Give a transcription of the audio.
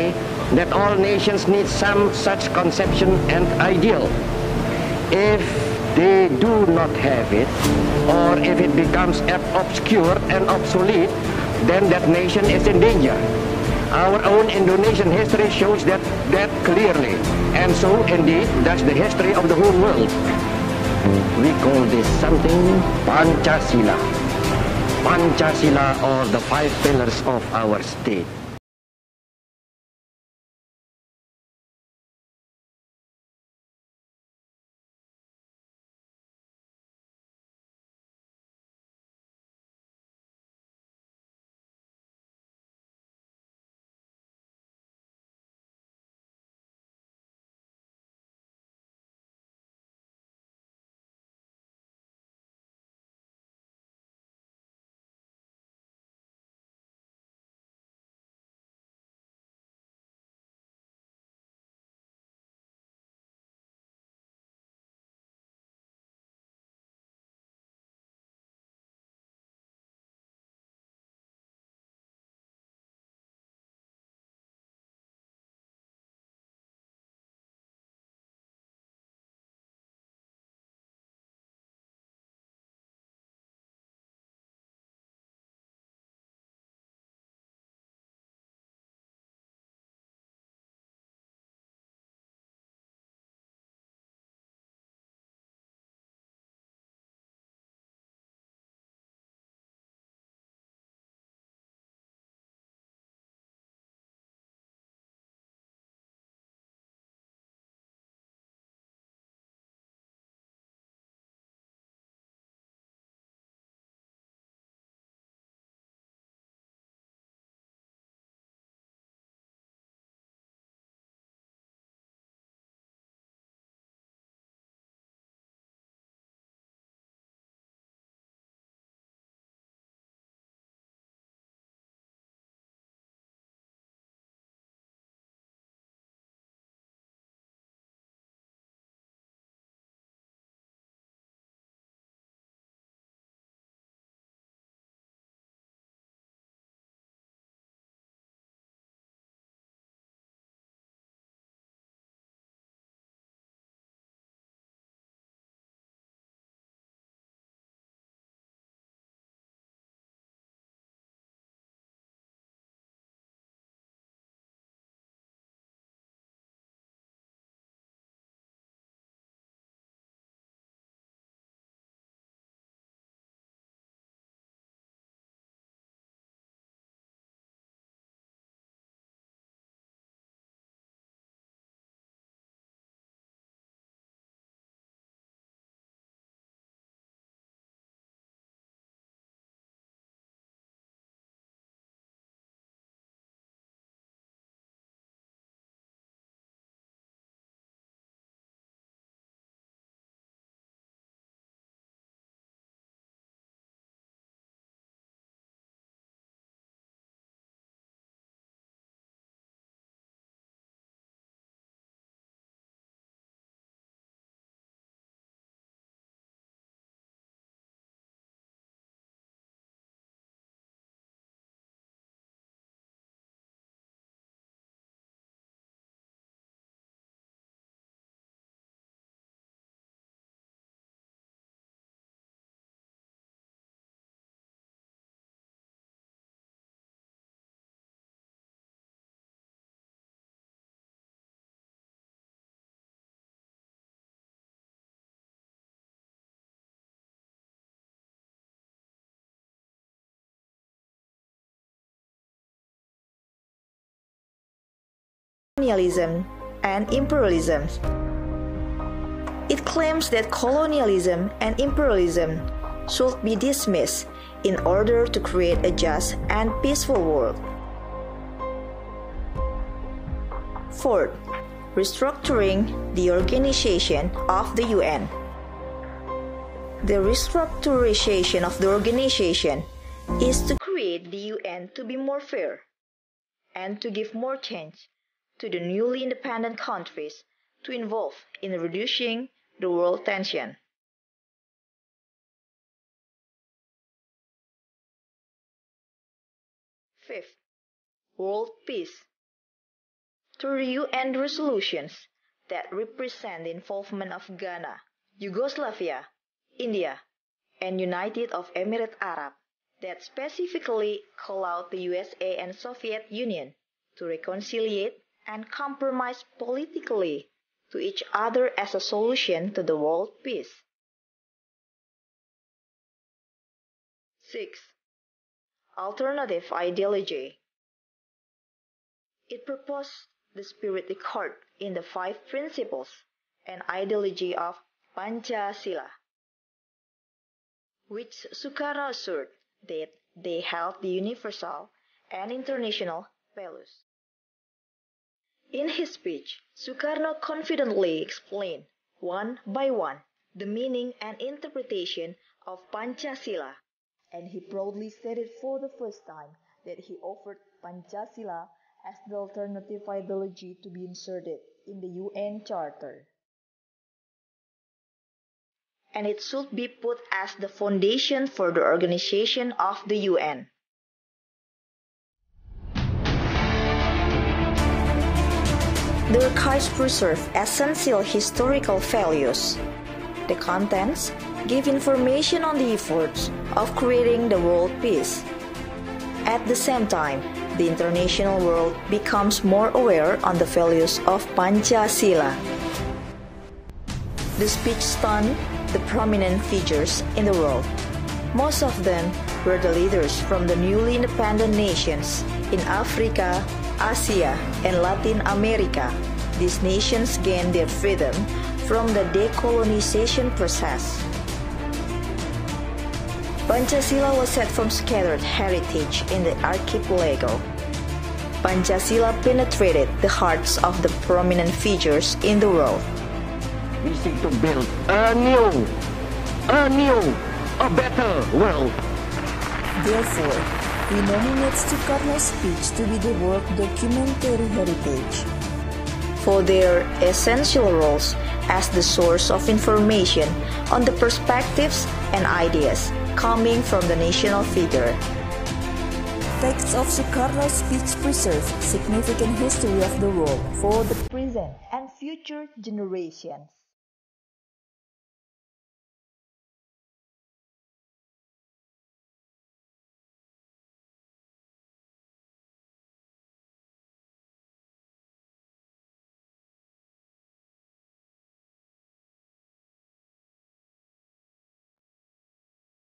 say that all nations need some such conception and ideal. If they do not have it, or if it becomes obscure and obsolete, then that nation is in danger. Our own Indonesian history shows that clearly, and so indeed does the history of the whole world. We call this something Pancasila. Pancasila, or the 5 pillars of our state. Colonialism and imperialism. It claims that colonialism and imperialism should be dismissed in order to create a just and peaceful world. Fourth, restructuring the organization of the UN. The restructuration of the organization is to create the UN to be more fair and to give more chance to the newly independent countries to involve in reducing the world tension. Fifth, world peace. through UN resolutions that represent the involvement of Ghana, Yugoslavia, India, and United Emirates Arab that specifically call out the USA and Soviet Union to reconcile and compromise politically to each other as a solution to the world peace. 6. Alternative ideology. It proposed the spirit record in the 5 principles and ideology of Pancasila, which Sukarno asserted that they held the universal and international values. In his speech, Sukarno confidently explained, one by one, the meaning and interpretation of Pancasila, and he proudly stated for the first time that he offered Pancasila as the alternative ideology to be inserted in the UN Charter, and it should be put as the foundation for the organization of the UN. The archives preserve essential historical values. The contents give information on the efforts of creating the world peace. At the same time, the international world becomes more aware on the values of Pancasila. The speech stunned the prominent figures in the world. Most of them were the leaders from the newly independent nations in Africa, Asia, and Latin America. These nations gained their freedom from the decolonization process. Pancasila was set from scattered heritage in the archipelago. Pancasila penetrated the hearts of the prominent figures in the world. We seek to build a better world. Therefore, we nominate Sukarno's speech to be the world documentary heritage for their essential roles as the source of information on the perspectives and ideas coming from the national figure. Texts of Sukarno's speech preserve significant history of the world for the present and future generations.